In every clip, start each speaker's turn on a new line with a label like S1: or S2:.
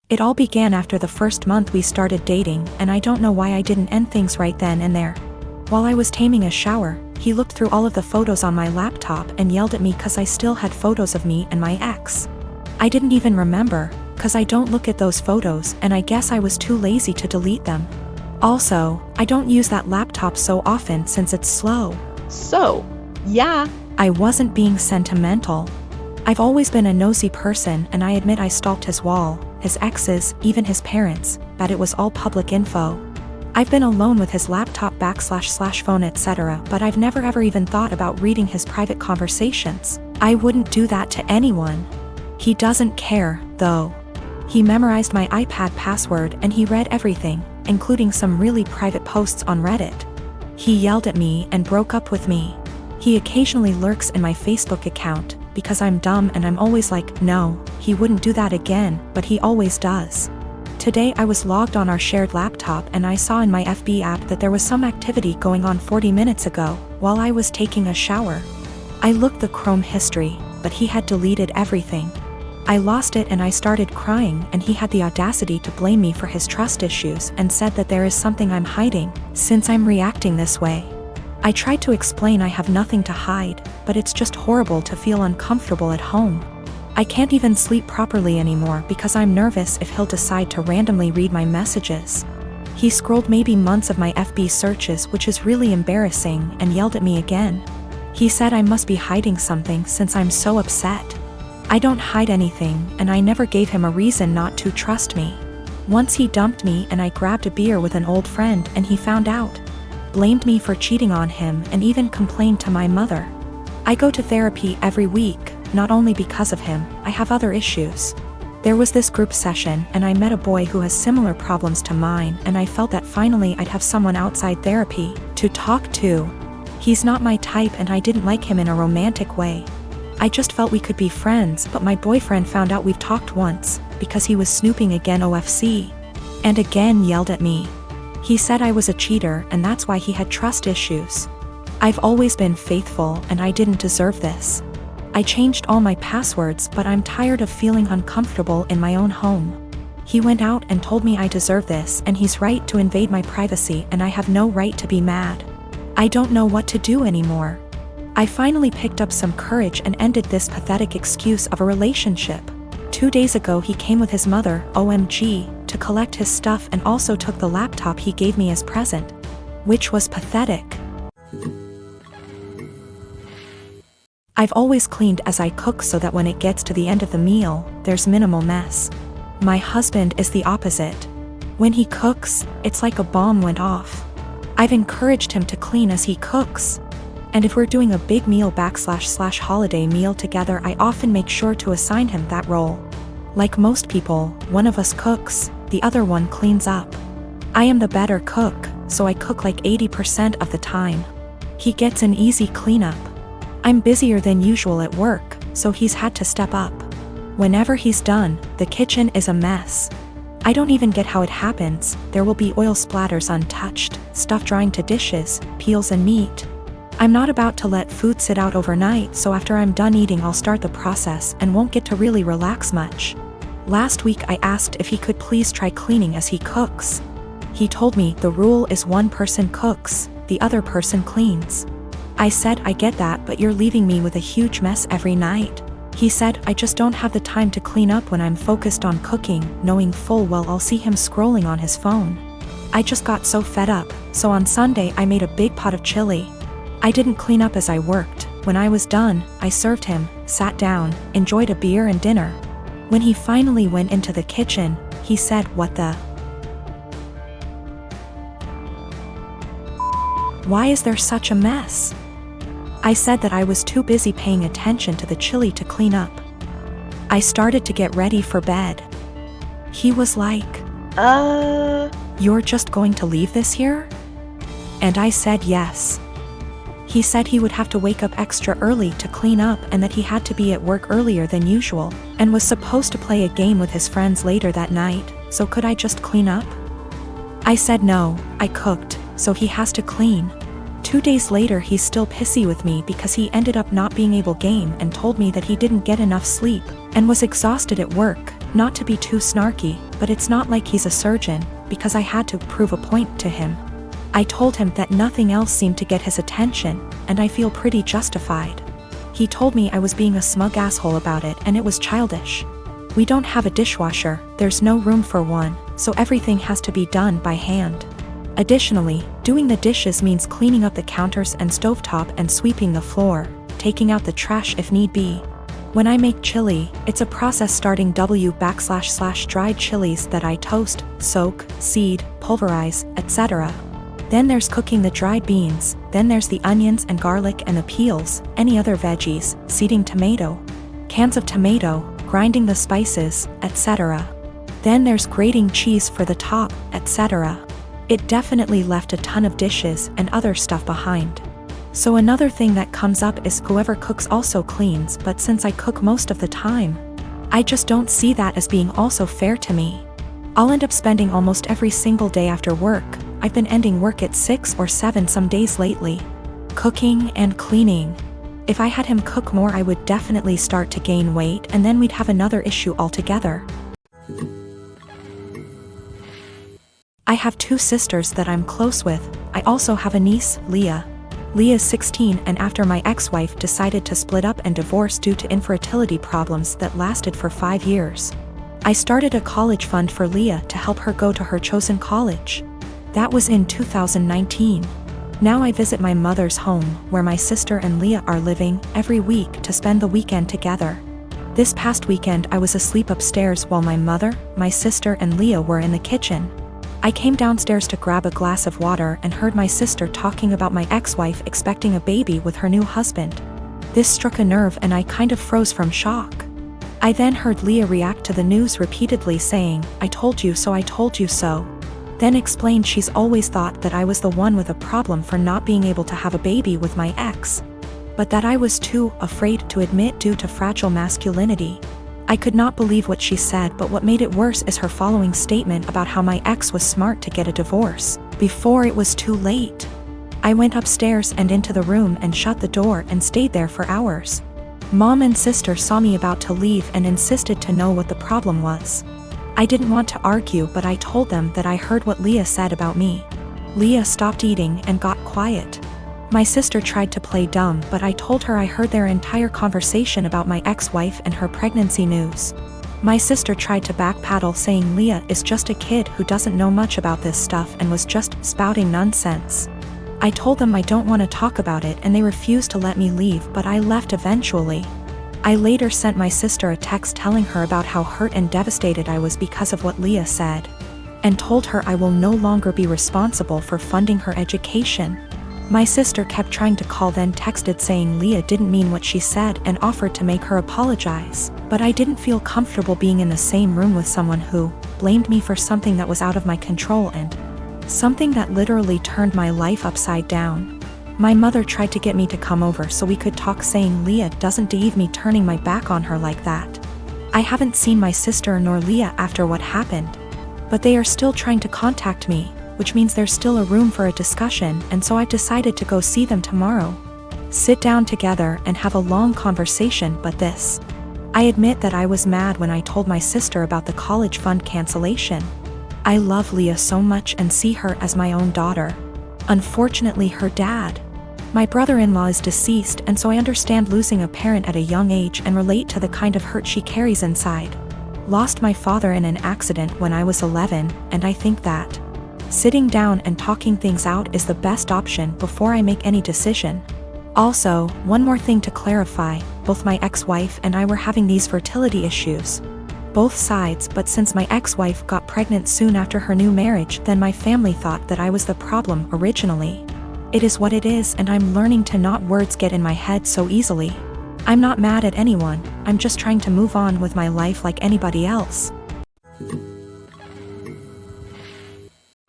S1: It all began after the first month we started dating, and I don't know why I didn't end things right then and there. While I was taming a shower, he looked through all of the photos on my laptop and yelled at me cause I still had photos of me and my ex. I didn't even remember, cause I don't look at those photos and I guess I was too lazy to delete them. Also, I don't use that laptop so often since it's slow.
S2: So, yeah.
S1: I wasn't being sentimental. I've always been a nosy person and I admit I stalked his wall, his exes, even his parents, but it was all public info. I've been alone with his laptop / phone etc. but I've never ever even thought about reading his private conversations. I wouldn't do that to anyone. He doesn't care, though. He memorized my iPad password and he read everything, including some really private posts on Reddit. He yelled at me and broke up with me. He occasionally lurks in my Facebook account, because I'm dumb and I'm always like, no, he wouldn't do that again, but he always does. Today I was logged on our shared laptop and I saw in my FB app that there was some activity going on 40 minutes ago, while I was taking a shower. I looked the Chrome history, but he had deleted everything. I lost it and I started crying and he had the audacity to blame me for his trust issues and said that there is something I'm hiding, since I'm reacting this way. I tried to explain I have nothing to hide, but it's just horrible to feel uncomfortable at home. I can't even sleep properly anymore because I'm nervous if he'll decide to randomly read my messages. He scrolled maybe months of my FB searches, which is really embarrassing, and yelled at me again. He said I must be hiding something since I'm so upset. I don't hide anything, and I never gave him a reason not to trust me. Once he dumped me and I grabbed a beer with an old friend and he found out. Blamed me for cheating on him and even complained to my mother. I go to therapy every week, not only because of him, I have other issues. There was this group session and I met a boy who has similar problems to mine and I felt that finally I'd have someone outside therapy to talk to. He's not my type and I didn't like him in a romantic way. I just felt we could be friends, but my boyfriend found out we've talked once, because he was snooping again OFC. And again yelled at me. He said I was a cheater and that's why he had trust issues. I've always been faithful and I didn't deserve this. I changed all my passwords, but I'm tired of feeling uncomfortable in my own home. He went out and told me I deserve this and he's right to invade my privacy and I have no right to be mad. I don't know what to do anymore. I finally picked up some courage and ended this pathetic excuse of a relationship. 2 days ago he came with his mother, OMG, to collect his stuff and also took the laptop he gave me as present. Which was pathetic. I've always cleaned as I cook so that when it gets to the end of the meal, there's minimal mess. My husband is the opposite. When he cooks, it's like a bomb went off. I've encouraged him to clean as he cooks. And if we're doing a big meal / holiday meal together, I often make sure to assign him that role. Like most people, one of us cooks, the other one cleans up. I am the better cook, so I cook like 80% of the time. He gets an easy cleanup. I'm busier than usual at work, so he's had to step up. Whenever he's done, the kitchen is a mess. I don't even get how it happens. There will be oil splatters untouched, stuff drying to dishes, peels and meat. I'm not about to let food sit out overnight, so after I'm done eating I'll start the process and won't get to really relax much. Last week I asked if he could please try cleaning as he cooks. He told me the rule is one person cooks, the other person cleans. I said I get that, but you're leaving me with a huge mess every night. He said I just don't have the time to clean up when I'm focused on cooking, knowing full well I'll see him scrolling on his phone. I just got so fed up, so on Sunday I made a big pot of chili. I didn't clean up as I worked. When I was done, I served him, sat down, enjoyed a beer and dinner. When he finally went into the kitchen, he said, "What the? Why is there such a mess?" I said that I was too busy paying attention to the chili to clean up. I started to get ready for bed. He was like, "You're just going to leave this here?" And I said yes. He said he would have to wake up extra early to clean up and that he had to be at work earlier than usual, and was supposed to play a game with his friends later that night, so could I just clean up? I said no, I cooked, so he has to clean. 2 days later he's still pissy with me because he ended up not being able to game and told me that he didn't get enough sleep, and was exhausted at work. Not to be too snarky, but it's not like he's a surgeon, because I had to prove a point to him. I told him that nothing else seemed to get his attention, and I feel pretty justified. He told me I was being a smug asshole about it and it was childish. We don't have a dishwasher, there's no room for one, so everything has to be done by hand. Additionally, doing the dishes means cleaning up the counters and stovetop and sweeping the floor, taking out the trash if need be. When I make chili, it's a process starting // dried chilies that I toast, soak, seed, pulverize, etc. Then there's cooking the dried beans, then there's the onions and garlic and the peels, any other veggies, seeding tomato, cans of tomato, grinding the spices, etc. Then there's grating cheese for the top, etc. It definitely left a ton of dishes and other stuff behind. So another thing that comes up is whoever cooks also cleans, but since I cook most of the time, I just don't see that as being also fair to me. I'll end up spending almost every single day after work. I've been ending work at 6 or 7 some days lately, cooking and cleaning. If I had him cook more, I would definitely start to gain weight, and then we'd have another issue altogether. I have 2 sisters that I'm close with. I also have a niece, Leah. Leah's 16, and after my ex-wife decided to split up and divorce due to infertility problems that lasted for 5 years, I started a college fund for Leah to help her go to her chosen college. That was in 2019. Now I visit my mother's home, where my sister and Leah are living, every week to spend the weekend together. This past weekend I was asleep upstairs while my mother, my sister and Leah were in the kitchen. I came downstairs to grab a glass of water and heard my sister talking about my ex-wife expecting a baby with her new husband. This struck a nerve and I kind of froze from shock. I then heard Leah react to the news repeatedly saying, "I told you so, I told you so." Then explained she's always thought that I was the one with a problem for not being able to have a baby with my ex, but that I was too afraid to admit due to fragile masculinity. I could not believe what she said, but what made it worse is her following statement about how my ex was smart to get a divorce before it was too late. I went upstairs and into the room and shut the door and stayed there for hours. Mom and sister saw me about to leave and insisted to know what the problem was. I didn't want to argue, but I told them that I heard what Leah said about me. Leah stopped eating and got quiet. My sister tried to play dumb, but I told her I heard their entire conversation about my ex-wife and her pregnancy news. My sister tried to backpedal, saying Leah is just a kid who doesn't know much about this stuff and was just spouting nonsense. I told them I don't want to talk about it and they refused to let me leave, but I left eventually. I later sent my sister a text telling her about how hurt and devastated I was because of what Leah said, and told her I will no longer be responsible for funding her education. My sister kept trying to call, then texted saying Leah didn't mean what she said and offered to make her apologize, but I didn't feel comfortable being in the same room with someone who blamed me for something that was out of my control and something that literally turned my life upside down. My mother tried to get me to come over so we could talk, saying Leah doesn't deserve me turning my back on her like that. I haven't seen my sister nor Leah after what happened, but they are still trying to contact me, which means there's still a room for a discussion, and so I've decided to go see them tomorrow. Sit down together and have a long conversation. But this, I admit that I was mad when I told my sister about the college fund cancellation. I love Leah so much and see her as my own daughter. Unfortunately, her dad, my brother-in-law, is deceased, and so I understand losing a parent at a young age and relate to the kind of hurt she carries inside. Lost my father in an accident when I was 11, and I think that sitting down and talking things out is the best option before I make any decision. Also, one more thing to clarify, both my ex-wife and I were having these fertility issues. Both sides, but since my ex-wife got pregnant soon after her new marriage, then my family thought that I was the problem originally. It is what it is, and I'm learning to not words get in my head so easily. I'm not mad at anyone, I'm just trying to move on with my life like anybody else.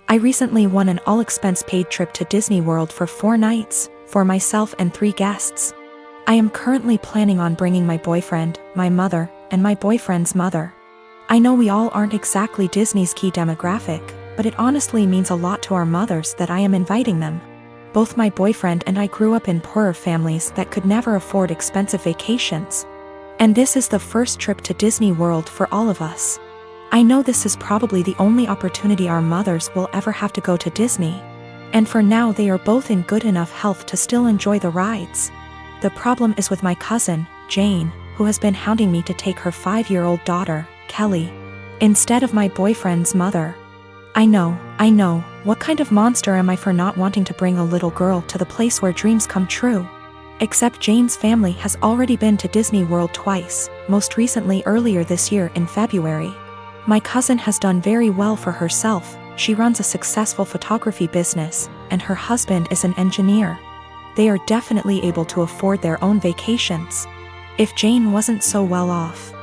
S1: I recently won an all-expense-paid trip to Disney World for 4 nights, for myself and 3 guests. I am currently planning on bringing my boyfriend, my mother, and my boyfriend's mother. I know we all aren't exactly Disney's key demographic, but it honestly means a lot to our mothers that I am inviting them. Both my boyfriend and I grew up in poorer families that could never afford expensive vacations. And this is the first trip to Disney World for all of us. I know this is probably the only opportunity our mothers will ever have to go to Disney. And for now they are both in good enough health to still enjoy the rides. The problem is with my cousin, Jane, who has been hounding me to take her 5-year-old daughter, Kelly, instead of my boyfriend's mother. I know, what kind of monster am I for not wanting to bring a little girl to the place where dreams come true? Except Jane's family has already been to Disney World twice, most recently earlier this year in February. My cousin has done very well for herself. She runs a successful photography business, and her husband is an engineer. They are definitely able to afford their own vacations. If Jane wasn't so well off,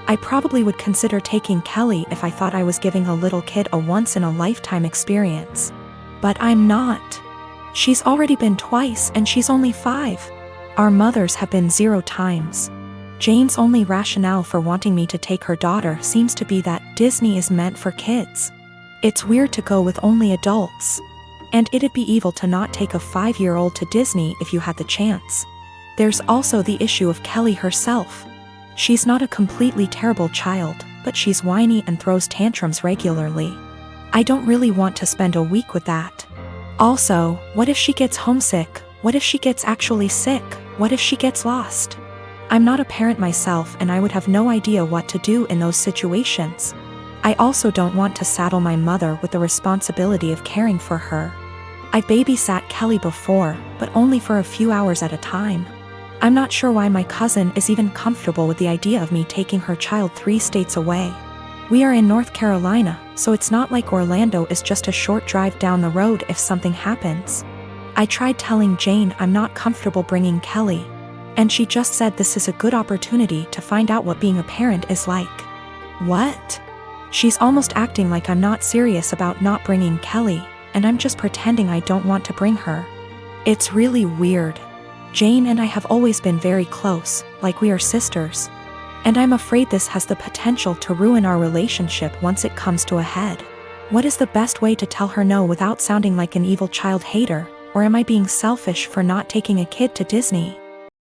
S1: I probably would consider taking Kelly if I thought I was giving a little kid a once-in-a-lifetime experience. But I'm not. She's already been twice and she's only 5. Our mothers have been 0 times. Jane's only rationale for wanting me to take her daughter seems to be that Disney is meant for kids. It's weird to go with only adults. And it'd be evil to not take a 5-year-old to Disney if you had the chance. There's also the issue of Kelly herself. She's not a completely terrible child, but she's whiny and throws tantrums regularly. I don't really want to spend a week with that. Also, what if she gets homesick? What if she gets actually sick? What if she gets lost? I'm not a parent myself and I would have no idea what to do in those situations. I also don't want to saddle my mother with the responsibility of caring for her. I babysat Kelly before, but only for a few hours at a time. I'm not sure why my cousin is even comfortable with the idea of me taking her child 3 states away. We are in North Carolina, so it's not like Orlando is just a short drive down the road if something happens. I tried telling Jane I'm not comfortable bringing Kelly, and she just said this is a good opportunity to find out what being a parent is like. What? She's almost acting like I'm not serious about not bringing Kelly, and I'm just pretending I don't want to bring her. It's really weird. Jane and I have always been very close, like we are sisters. And I'm afraid this has the potential to ruin our relationship once it comes to a head. What is the best way to tell her no without sounding like an evil child hater, or am I being selfish for not taking a kid to Disney?